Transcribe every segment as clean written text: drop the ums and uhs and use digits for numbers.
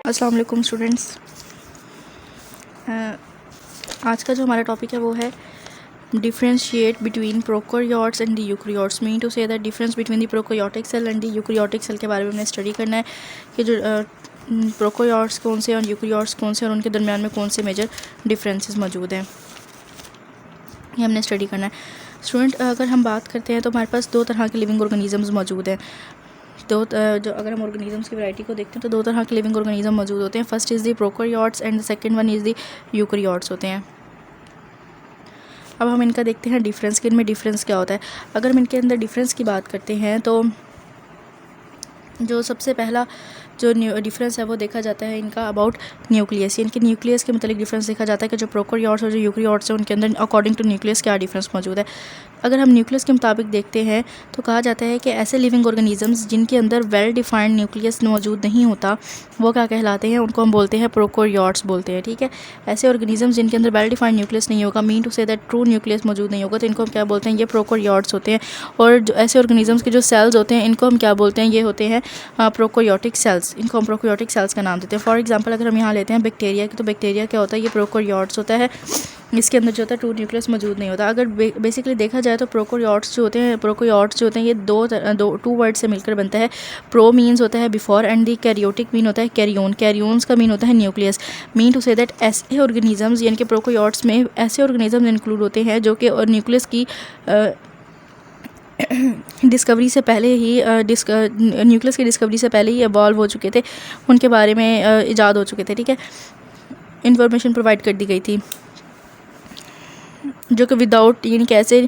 अस्सलाम वालेकुम स्टूडेंट्स। आज का जो हमारा टॉपिक है वो है differentiate between prokaryotes and the eukaryotes. Mean to say that difference between the prokaryotic cell and the eukaryotic cell के बारे में हमने स्टडी करना है कि जो प्रोकैरियोट्स कौन से और यूकैरियोट्स कौन से और उनके दरमियान में कौन से मेजर डिफरेंसेस मौजूद हैं, ये हमने स्टडी करना है। स्टूडेंट, अगर हम बात करते हैं तो हमारे पास दो तरह के लिविंग ऑर्गेनिजम्स मौजूद हैं। जो अगर हम ऑर्गेनिजम्स की वैरायटी को देखते हैं तो दो तरह के लिविंग ऑर्गेनिज्म मौजूद होते हैं। First is the prokaryotes and the second one is the eukaryotes होते हैं। अब हम इनका देखते हैं डिफरेंस कि इनमें डिफरेंस क्या होता है। अगर हम इनके अंदर डिफरेंस की बात करते हैं तो जो सबसे पहला जो डिफरेंस है वो देखा जाता है इनका अबाउट न्यूक्लियस। इनके न्यूक्लियस के मतलब डिफरेंस देखा जाता है कि जो प्रोकैरियोट्स और जो यूकैरियोट्स हैं उनके अंदर अकॉर्डिंग टू न्यूक्लियस क्या डिफरेंस मौजूद है। अगर हम न्यूक्लियस के मुताबिक देखते हैं तो कहा जाता है कि ऐसे लिविंग ऑर्गेनिजम्स जिनके अंदर वेल डिफाइंड न्यूक्लियस मौजूद नहीं होता वो क्या कहलाते हैं, उनको हम बोलते हैं प्रोकैरियोट्स बोलते हैं। ठीक है, ऐसे ऑर्गेनिजम्स जिनके अंदर वेल डिफाइंड न्यूक्लियस नहीं होगा, mean to say that true nucleus मौजूद नहीं होगा, तो इनको हम क्या बोलते हैं, ये प्रोकैरियोट्स होते हैं। और जो ऐसे ऑर्गेनिजम्स के जो सेल्स होते हैं इनको हम क्या बोलते हैं, ये होते हैं प्रोकैरियोटिक सेल्स। इनको हम प्रोकैरियोटिक सेल्स का नाम देते हैं। फॉर एग्जांपल अगर हम यहाँ लेते हैं बैक्टीरिया की, तो बैक्टीरिया क्या होता है, ये प्रोकैरियोट्स होता है। इसके अंदर जो होता है ट्रू न्यूक्लियस मौजूद नहीं होता। अगर बेसिकली देखा जाए तो प्रोकैरियोट्स जो होते हैं ये टू वर्ड से मिलकर बनता है। प्रो मीन्स होता है before and the karyotic mean होता है कैरियोन। कैरियोन्स का मीन होता है nucleus. Mean to say that ऐसे ऑर्गेनिजम्स यानी कि प्रोकैरियोट्स में ऐसे ऑर्गेनिजम्स इंक्लूड होते हैं जो कि न्यूक्लियस की डिस्कवरी से पहले ही न्यूक्लियस की डिस्कवरी से पहले ही इवॉल्व हो चुके थे, उनके बारे में इजाद हो चुके थे। ठीक है, इंफॉर्मेशन प्रोवाइड कर दी गई थी जो कि विदाउट यानी कि ऐसे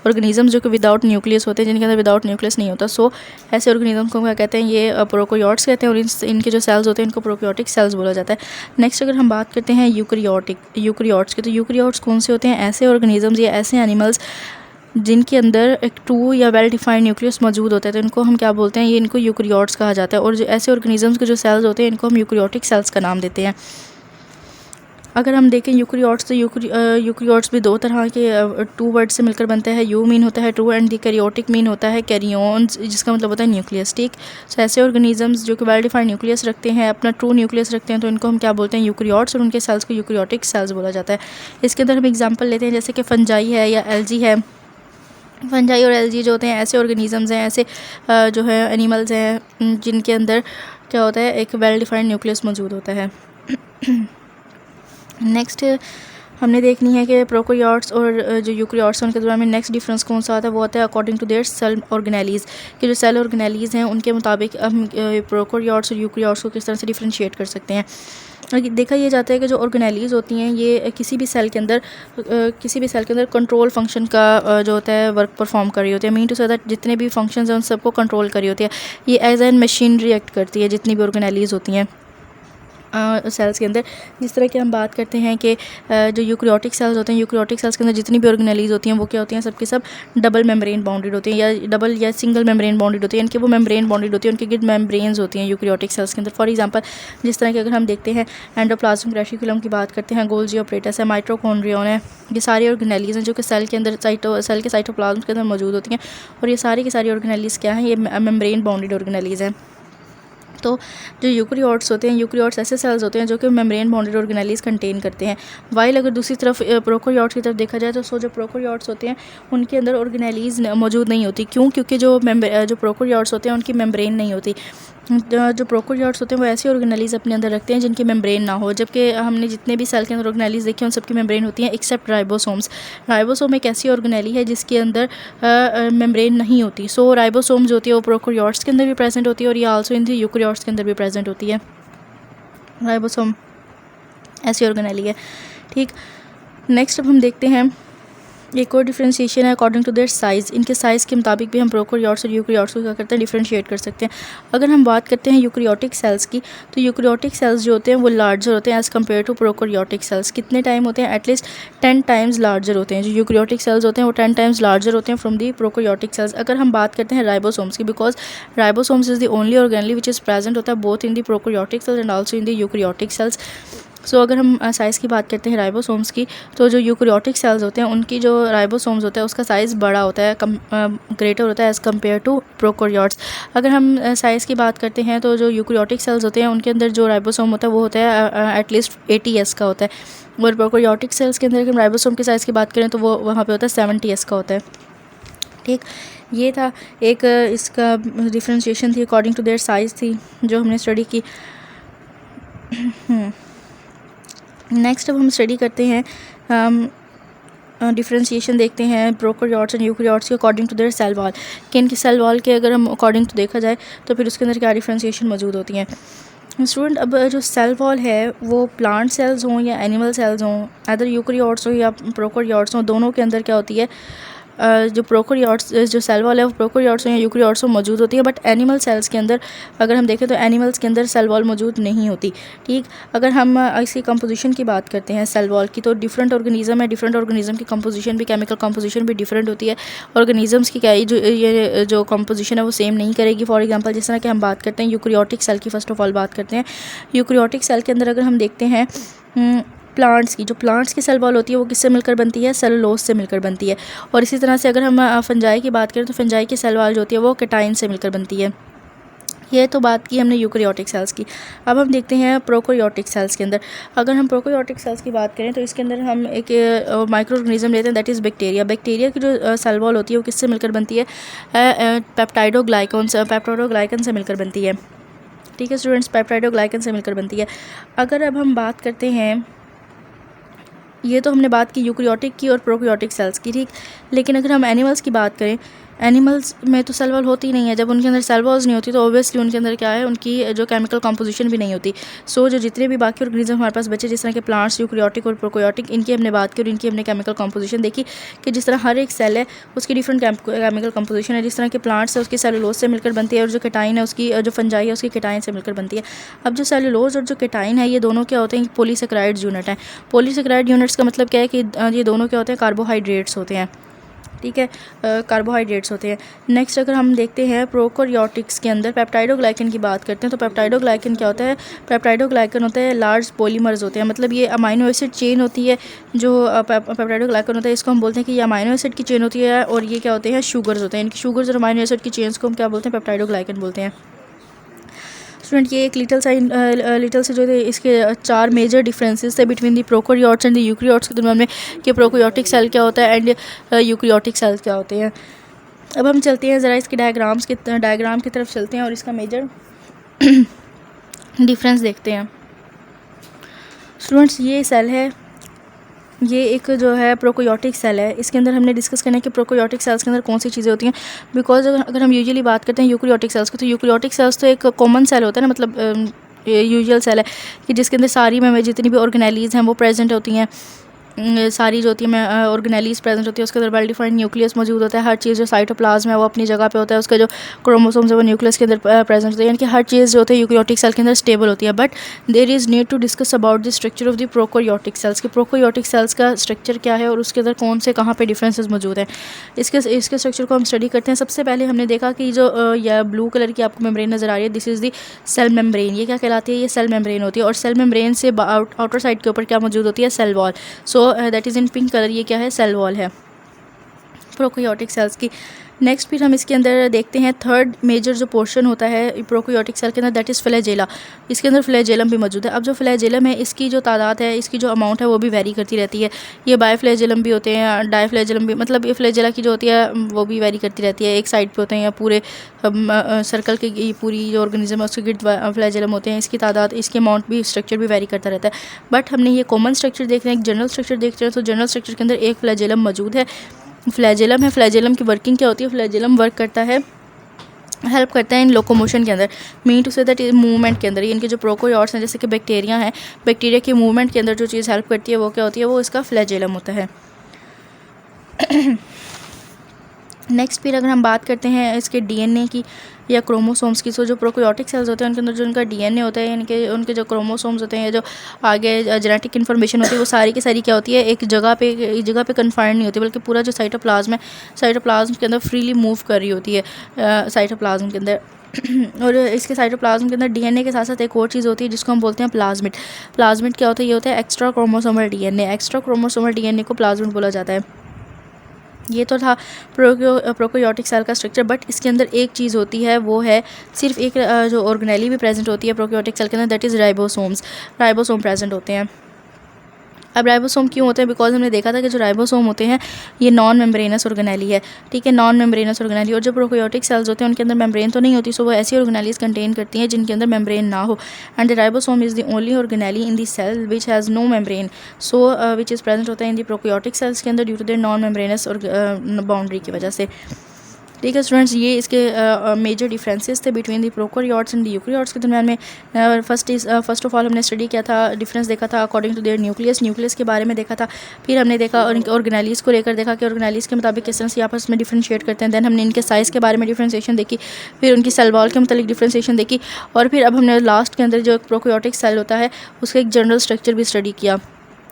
ऑर्गेनिजम्स जो कि विदाउट न्यूक्लियस होते हैं, जिनके अंदर विदाउट न्यूक्लियस नहीं होता। सो ऐसे ऑर्गेनिजम्स को क्या कहते हैं, ये प्रोकैरियोट्स कहते हैं। और इनके जो सेल्स होते हैं इनको प्रोकैरियोटिक सेल्स बोला जाता है। नेक्स्ट अगर हम बात करते हैं यूकैरियोट्स की, तो यूकैरियोट्स कौन से होते हैं, ऐसे ऑर्गेनिजम्स या ऐसे एनिमल्स जिनके अंदर एक ट्रू या वेल डिफाइंड न्यूक्लियस मौजूद होता है, तो इनको हम क्या बोलते हैं, ये इनको यूकैरियोट्स कहा जाता है। और जो ऐसे ऑर्गेनिजम्स के जो सेल्स होते हैं इनको हम यूकैरियोटिक सेल्स का नाम देते हैं। अगर हम देखें यूकैरियोट्स, तो यूकैरियोट्स भी दो तरह के टू वर्ड से मिलकर बनता है। यू मीन होता है true and the karyotic mean होता है कैरियोन्स, जिसका मतलब होता है न्यूक्लियस। ठीक, सो ऐसे ऑर्गेनिजम्स जो कि वेल डिफाइंड न्यूक्लियस रखते हैं, अपना ट्रू न्यूक्लियस रखते हैं, तो इनको हम क्या बोलते हैं, यूकैरियोट्स। और उनके सेल्स को यूकैरियोटिक सेल्स बोला जाता है। इसके अंदर हम एग्जाम्पल लेते हैं जैसे कि फंजाई है या एल्जी है। फंजाई और एल्जी जो होते हैं ऐसे ऑर्गेनिजम्स हैं, ऐसे जो है एनिमल्स हैं जिनके अंदर क्या होता है, एक वेल डिफाइंड न्यूक्लियस मौजूद होता है। नेक्स्ट हमने देखनी है कि प्रोकैरियोट्स और जो यूकैरियोट्स हैं उनके दरमियान में नेक्स्ट डिफरेंस कौन सा आता है, वो आता है according to their cell organelles. कि जो सेल ऑर्गेनेलीज हैं उनके मुताबिक हम प्रोकैरियोट्स और यूकैरियोट्स को किस तरह से डिफरेंशिएट कर सकते हैं। देखा यह जाता है कि जो ऑर्गेनेलीज होती हैं ये किसी भी सेल के अंदर कंट्रोल फंक्शन का जो होता है वर्क परफॉर्म कर रही होती है। मीन टू से दैट जितने भी फंक्शंस हैं उन सबको कंट्रोल कर रही होती है। ये एज एन मशीन रिएक्ट करती है जितनी भी ऑर्गेनेलीज होती हैं सेल्स के अंदर। जिस तरह की हम बात करते हैं कि जो यूकैरियोटिक सेल्स होते हैं, यूकैरियोटिक सेल्स के अंदर जितनी भी ऑर्गेनेलीज होती हैं वो क्या होती हैं, सबके सब डबल मेम्ब्रेन बाउंडेड होती हैं, या डबल या सिंगल मेम्ब्रेन बाउंडेड होती है। इनकी वो मेम्ब्रेन बाउंडेड होती है, उनकी गिड मेम्ब्रेन्स होती हैं यूकैरियोटिक सेल्स के अंदर। फॉर एग्जांपल जिस तरह की अगर हम देखते हैं एंडोप्लाज्मिक रेटिकुलम की बात करते हैं, गोल्जी ऑपरेटस है, माइटोकॉन्ड्रियन है, ये सारी ऑर्गेनेलीज हैं जो कि सेल के अंदर सेल के साइटोप्लाज्म के अंदर मौजूद होती हैं। और ये सारी की सारी ऑर्गेनेलीज क्या हैं, ये मेम्ब्रेन बाउंडेड ऑर्गेनेलीज हैं। तो जो यूकैरियोट्स होते हैं, यूकैरियोट्स ऐसे सेल्स होते हैं जो कि मेम्ब्रेन बाउंडेड ऑर्गेनेलीज कंटेन करते हैं। वाइल अगर दूसरी तरफ प्रोकैरियोट्स की तरफ देखा जाए तो जो प्रोकैरियोट्स होते हैं उनके अंदर ऑर्गेनेलीज मौजूद नहीं होती। क्यों? क्योंकि जो प्रोकैरियोट्स होते हैं उनकी मेम्ब्रेन नहीं होती। जो प्रोकैरियोट्स होते हैं वो ऐसी ऑर्गेनेलीज अपने अंदर रखते हैं जिनकी मेम्ब्रेन ना हो, जबकि हमने जितने भी सेल के अंदर ऑर्गेनेलीज देखी उन सबकी मेम्ब्रेन होती हैं एक्सेप्ट राइबोसोम्स। राइबोसोम एक ऐसी ऑर्गेनेली है जिसके अंदर मेम्ब्रेन नहीं होती। सो राइबोसोम जो होती है वो प्रोकैरियोट्स के अंदर भी प्रेजेंट होती है और ये आल्सो इन दी यूकैरियोट्स के अंदर भी प्रेजेंट होती है। राइबोसोम ऐसी ऑर्गेनेली है। ठीक, नेक्स्ट अब हम देखते हैं एक और डिफरेंशिएशन है अकॉर्डिंग टू देयर साइज़। इनके साइज़ के मुताबिक भी हम प्रोकैरियोट्स और यूकैरियोट्स को क्या करते हैं, डिफरेंशिएट कर सकते हैं। अगर हम बात करते हैं यूकैरियोटिक सेल्स की, तो यूकैरियोटिक सेल्स जो होते हैं वो लार्जर होते हैं as compare to prokaryotic cells. कितने टाइम होते हैं? एटलीस्ट 10 टाइम्स लार्जर होते हैं। जो यूकैरियोटिक सेल्स होते हैं वो 10 टाइम्स लार्जर होते हैं फ्रॉम दी प्रोकैरियोटिक सेल्स। अगर हम बात करते हैं राइबोसोम्स की, because ribosomes is the only organelle which is present होता है both in the prokaryotic cells and also in the eukaryotic cells. So अगर हम साइज़ की बात करते हैं राइबोसोम्स की, तो जो यूकैरियोटिक सेल्स होते हैं उनकी जो राइबोसोम्स होता है उसका साइज़ बड़ा होता है, ग्रेटर होता है एज़ कम्पेयर टू प्रोकैरियोट्स। अगर हम साइज़ की बात करते हैं तो जो यूकैरियोटिक सेल्स होते हैं उनके अंदर जो राइबोसोम होता है वो होता है एटलीस्ट 80S का होता है, और प्रोकैरियोटिक सेल्स के अंदर अगर हम राइबोसोम के साइज़ की बात करें तो वो वहाँ पे होता है 70S का होता है। ठीक, ये था एक इसका डिफ्रेंशिएशन थी अकॉर्डिंग टू देयर साइज़ थी जो हमने स्टडी की। नेक्स्ट अब हम स्टडी करते हैं, डिफ्रेंशिएशन देखते हैं प्रोकैरियोट्स एंड यूकैरियोट्स के according to their cell wall, कि इनकी सेल वॉल के अगर हम अकॉर्डिंग टू देखा जाए तो फिर उसके अंदर क्या डिफ्रेंशिएशन मौजूद होती हैं। स्टूडेंट, अब जो सेल वॉल है वो प्लांट सेल्स हों या एनिमल सेल्स हों, अदर यूकैरियोट्स हों या प्रोकैरियोट्स हों, दोनों के अंदर क्या होती है, जो प्रोकैरियोट्स जो सेल वॉल है वो प्रोकैरियोट्स या यूकैरियोट्स में मौजूद होती है, बट एनिमल सेल्स के अंदर अगर हम देखें तो एनिमल्स के अंदर सेल वॉल मौजूद नहीं होती। ठीक, अगर हम इसकी कंपोजिशन की बात करते हैं सेल वॉल की, तो डिफरेंट ऑर्गेनिज्म है, डिफरेंट ऑर्गेनिज्म की कंपोजिशन भी, केमिकल कंपोजिशन भी डिफरेंट होती है। ऑर्गेनिजम्स की क्या ये जो कंपोजिशन है वो सेम नहीं करेगी। फॉर एग्जांपल जिस तरह कि हम बात करते हैं यूकैरियोटिक सेल की, फर्स्ट ऑफ ऑल बात करते हैं यूकैरियोटिक सेल के अंदर अगर हम देखते हैं प्लांट्स की, जो प्लांट्स की सेल वॉल होती है वो किससे मिलकर बनती है, सेलुलोज से मिलकर बनती है। और इसी तरह से अगर हम फंजाई की बात करें तो फंजाई की सेल वॉल जो होती है वो केटाइन से मिलकर बनती है। ये तो बात की हमने यूकैरियोटिक सेल्स की। अब हम देखते हैं प्रोकैरियोटिक सेल्स के अंदर। अगर हम प्रोकैरियोटिक सेल्स की बात करें तो इसके अंदर हम एक माइक्रो ऑर्गेनिज्म लेते हैं, दैट इज़ बैक्टीरिया। बैक्टीरिया की जो सेल वॉल होती है वो किससे मिलकर बनती है, पेप्टाइडोग्लाइकन से मिलकर बनती है। ठीक है स्टूडेंट्स, पेप्टाइडोग्लाइकन से मिलकर बनती है। अगर अब हम बात करते हैं, ये तो हमने बात की यूकैरियोटिक की और प्रोकैरियोटिक सेल्स की। ठीक, लेकिन अगर हम एनिमल्स की बात करें, एनिमल्स में तो सेल वॉल होती नहीं है। जब उनके अंदर सेल वॉल्स नहीं होती तो ऑब्वियसली उनके अंदर क्या है, उनकी जो केमिकल कंपोजिशन भी नहीं होती। सो जो जितने भी बाकी ऑर्गेनिज्म हमारे पास बचे, जिस तरह के प्लांट्स यूकैरियोटिक और प्रोकैरियोटिक, इनकी हमने बात की और इनकी हमने केमिकल कंपोजिशन देखी कि जिस तरह हर एक सेल है उसकी डिफरेंट केमिकल कंपोजिशन है। जिस तरह के प्लांट्स है उसकी सेलुलोज से मिलकर बनती है, और जो केटाइन है उसकी, जो फंजाई है उसकी केटाइन से मिलकर बनती है। अब जो सेलुलोज और जो केटाइन है ये दोनों क्या होते हैं, पॉलीसेकेराइड यूनिट हैं। पॉलीसेकेराइड यूनिट्स का मतलब क्या है कि ये दोनों क्या होते हैं, कार्बोहाइड्रेट्स होते हैं। ठीक है, कार्बोहाइड्रेट्स होते हैं। नेक्स्ट अगर हम देखते हैं प्रोकैरियोटिक्स के अंदर पेप्टाइडोग्लाइकन की बात करते हैं तो पेप्टाइडोग्लाइकन क्या होता है, पेप्टाइडोग्लाइकन होता है लार्ज पॉलीमर्स होते हैं। मतलब ये अमाइनो एसिड चेन होती है, जो पेप्टाइडोग्लाइकन होता है इसको हम बोलते हैं कि ये अमाइनो एसिड की चेन होती है, और ये क्या होते हैं, शुगर्स होते हैं। इनकी शुगर्स और अमाइनो एसिड की चेन्स को हम क्या बोलते हैं, पेप्टाइडोग्लाइकन बोलते हैं। स्टूडेंट, ये एक लिटल से जो थे इसके 4 मेजर डिफरेंसेस थे between the prokaryotes and the eukaryotes के दरम्यान में, कि प्रोकैरियोटिक सेल क्या होता है एंड यूकैरियोटिक सेल क्या होते हैं। अब हम चलते हैं ज़रा इसके डायग्राम की तरफ चलते हैं और इसका मेजर डिफरेंस देखते हैं। स्टूडेंट्स, ये सेल है, ये एक जो है प्रोकैरियोटिक सेल है। इसके अंदर हमने डिस्कस करना है कि प्रोकैरियोटिक सेल्स के अंदर कौन सी चीज़ें होती हैं। बिकॉज अगर हम यूजुअली बात करते हैं यूकैरियोटिक सेल्स की, तो यूकैरियोटिक सेल्स तो एक कॉमन सेल होता है ना, मतलब यूजुअल सेल है कि जिसके अंदर सारी में जितनी भी ऑर्गेनेलीज हैं वो प्रेजेंट होती हैं। सारी जो होती है ऑर्गेनेलीज प्रेजेंट होती है। उसके अंदर वेल डिफाइंड न्यूक्लियस मौजूद होता है। हर चीज़ जो साइटोप्लाज्म है वो अपनी जगह पे होता है। उसका जो क्रोमोसोम्स है वो न्यूक्लियस के अंदर प्रेजेंट होते हैं। यानी कि हर चीज़ जो होती है यूकैरियोटिक सेल के अंदर स्टेबल होती है। But there is need to discuss about the structure of the prokaryotic cells, कि प्रोकैरियोटिक सेल्स का स्ट्रक्चर क्या है और उसके अंदर कौन से कहाँ पे डिफरेंसेस मौजूद हैं। इसके स्ट्रक्चर को हम स्टडी करते हैं। सबसे पहले हमने देखा कि जो यह ब्लू कलर की आपको मेम्ब्रेन नज़र आ रही है, this is the cell membrane. ये क्या कहलाती है, ये सेल मेम्ब्रेन होती है। और सेल मेम्ब्रेन से आउटर साइड के ऊपर क्या मौजूद होती है, cell wall. So that is in pink colour, ये क्या है, सेल वॉल है प्रोकैरियोटिक सेल्स की। नेक्स्ट फिर हम इसके अंदर देखते हैं थर्ड मेजर जो पोर्शन होता है प्रोकैरियोटिक सेल के अंदर, दैट इज़ फ्लैजेला। इसके अंदर फ्लैजेलम भी मौजूद है। अब जो फ्लैजेलम है इसकी जो तादाद है, इसकी जो अमाउंट है वो भी वेरी करती रहती है। ये बायफ्लैजेलम भी होते हैं, डायफ्लैजेलम भी, मतलब ये फ्लैजेला की जो होती है वो भी वेरी करती रहती है। एक साइड पे होते हैं या पूरे सर्कल की पूरी जो ऑर्गेनिज्म है उसके गिर्द फ्लैजेलम होते हैं। इसकी तादाद, इसकी अमाउंट भी, स्ट्रक्चर भी वेरी करता रहता है। बट हमने ये कॉमन स्ट्रक्चर देख रहे हैं, एक जनरल स्ट्रक्चर देख रहे हैं। तो जनरल स्ट्रक्चर के अंदर एक फ्लैजेलम मौजूद है। फ्लैजेलम है, फ्लैजेलम की वर्किंग क्या होती है, फ्लैजेलम वर्क करता है, हेल्प करता है इन लोकोमोशन के अंदर, mean to say that movement के अंदर। इनके जो प्रोकैरियोट्स हैं जैसे कि बैक्टीरिया हैं, बैक्टीरिया के मूवमेंट के अंदर जो चीज़ हेल्प करती है वो क्या होती है, वो इसका फ्लैजेलम होता है। नेक्स्ट फिर अगर हम बात करते हैं इसके डीएनए की या क्रोमोसोम्स की, तो जो प्रोकैरियोटिक सेल्स होते हैं उनके अंदर जो उनका डीएनए होता है, यानी उनके जो क्रोमोसोम्स होते हैं, जो आगे जेनेटिक इन्फॉर्मेशन होती है, वो सारी की सारी क्या होती है, एक जगह पे कन्फाइंड नहीं होती, बल्कि पूरा जो साइटोप्लाज्म है, साइटोप्लाज्म के अंदर फ्रीली मूव कर रही होती है साइटोप्लाज्म के अंदर। और इसके साइटोप्लाज्म के अंदर डीएनए के साथ साथ एक और चीज़ होती है जिसको हम बोलते हैं प्लाज्मिड। प्लाज्मिड क्या होता है? ये होता है extra chromosomal DNA. Extra chromosomal DNA को प्लाज्मिड बोला जाता है। ये तो था प्रोकैरियोटिक सेल का स्ट्रक्चर, बट इसके अंदर एक चीज़ होती है, वो है सिर्फ एक जो ऑर्गेनेली भी प्रेजेंट होती है प्रोकैरियोटिक सेल के अंदर, that is ribosomes. Ribosome present होते हैं। अब राइबोसोम क्यों होते हैं? बिकॉज हमने देखा था कि जो राइबोसोम होते हैं ये नॉन मेम्ब्रेनस ऑर्गेनेली है, ठीक है, नॉन मेम्ब्रेनस ऑर्गेनेली। और जो प्रोकैरियोटिक सेल्स होते हैं उनके अंदर मेम्ब्रेन तो नहीं होती, सो वो ऐसी ऑर्गेनेलीज कंटेन करती हैं जिनके अंदर मेम्ब्रेन ना हो। And the ribosome is the only organelle in the cell which has no membrane, so which is present होता है इन द प्रोकैरियोटिक सेल्स के अंदर due to the non membranous और बाउंड्री की वजह से। ठीक है स्टूडेंट्स, ये इसके मेजर डिफरेंसेस थे between the prokaryotes and the eukaryotes के दरम्यान में। फर्स्ट ऑफ ऑल हमने स्टडी किया था, डिफरेंस देखा था अकॉर्डिंग टू देयर न्यूक्लियस के बारे में देखा था। फिर हमने देखा और इनके ऑर्गेनेलीज़ को लेकर देखा कि ऑर्गेनेलीज़ के मुताबिक किस तरह से आपस में डिफ्रेंशिएट करते हैं। देन हमने इनके साइज़ के बारे में डिफ्रेंशिएशन देखी, फिर उनकी सेल वॉल के मुताबिक डिफ्रेंशिएशन देखी, और फिर अब हमने लास्ट के अंदर जो एक प्रोकैरियोटिक सेल होता है उसका एक जनरल स्ट्रक्चर भी स्टडी किया,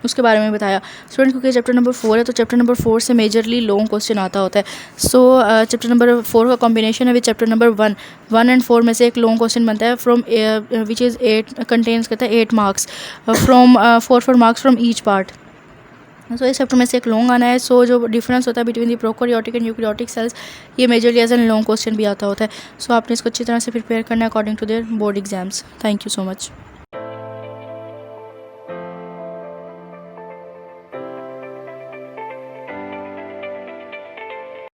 उसके बारे में बताया स्टूडेंट। क्योंकि चैप्टर नंबर 4 है तो चैप्टर नंबर 4 से मेजरली लॉन्ग क्वेश्चन आता होता है। सो चैप्टर नंबर 4 का कॉम्बिनेशन है विद चैप्टर नंबर 1 एंड 4 में से एक लॉन्ग क्वेश्चन बनता है फ्रॉम विच इज़ 8 कंटेन्स करता है 8 marks from 4 marks from each part. So इस चैप्टर में से एक लॉन्ग आना है। सो जो डिफरेंस होता है between the prokaryotic and eukaryotic cells, ये majorly as an long question भी आता होता है। सो आपने इसको अच्छी तरह से प्रिपेयर करना है according to their board exams. Thank you so much.